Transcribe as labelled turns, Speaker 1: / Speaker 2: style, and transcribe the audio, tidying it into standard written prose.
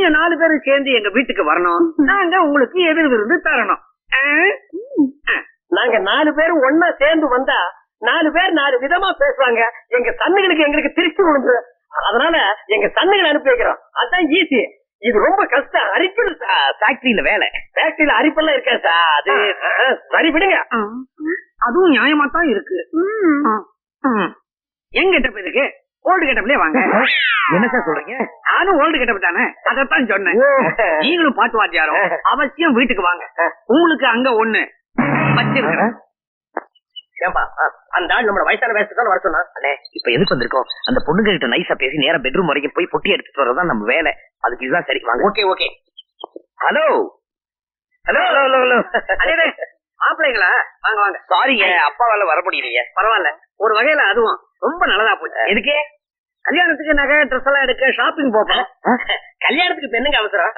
Speaker 1: நீங்க 4 பேரும் சேர்ந்து எங்க வீட்டுக்கு வரணும். நாங்க உங்களுக்கு எதிர் விருந்து தரணும்.
Speaker 2: நாங்க 4 பேரும் ஒன்னா சேர்ந்து வந்தா 4 பேர் 4 விதமா பேசுவாங்க. எங்க சன்னுகளுக்கு எங்களுக்கு திருச்சி விழுந்து. அதனால எங்க சன்னுகளை அனுப்பி வைக்கிறோம். அதான் ஈஸி. இது ரொம்ப கஷ்டம். அரிக்கணும் சார்.
Speaker 1: ஃபேக்டரியில வேலை.
Speaker 2: ஃபேக்டரியில அரிப்பெல்லாம் இருக்கா சார்? அது சரி விடுங்க.
Speaker 1: அதுவும் நியாயமா தான் இருக்கு. எங்க கெட்டப் இருக்கு? ஓல்டு கெட்டப்லயே வாங்க.
Speaker 2: என்ன சார் சொல்றீங்க?
Speaker 1: நானும் ஓல்டு கெட்டப் தானே, அதத்தான் சொன்னேன். நீங்களும் பாட்டு வாத்தியாரும் அவசியம் வீட்டுக்கு வாங்க. உங்களுக்கு அங்க ஒண்ணு வச்சிருக்கேன்.
Speaker 2: ஏன்பா அந்த ஆள் நம்ம வயசான வயசுக்கு வர சொன்னா?
Speaker 3: இப்ப எதுக்கு வந்திருக்கோம்? அந்த பொண்ணுங்க கிட்ட நைஸா பேசி நேரா பெட்ரூம் வரைக்கும் போய் பொட்டி எடுத்துட்டு வரதான் நம்ம வேலை. அதுக்கு இதுதான் சரி. வாங்க.
Speaker 2: Okay okay.
Speaker 3: Hello hello hello hello hello.
Speaker 1: அதே மாப்பிள்ளைங்களா, வாங்க வாங்க.
Speaker 3: சாரிங்க, அப்பாவால வர முடியலையே.
Speaker 1: பரவாயில்ல, ஒரு வகையில அதுவும் ரொம்ப நல்லதா போச்சு.
Speaker 3: எதுக்கு?
Speaker 1: கல்யாணத்துக்கு நகை ட்ரெஸ் எல்லாம் எடுக்க ஷாப்பிங் போப்போம்.
Speaker 2: கல்யாணத்துக்கு பெண்ணுங்க அவசரம்.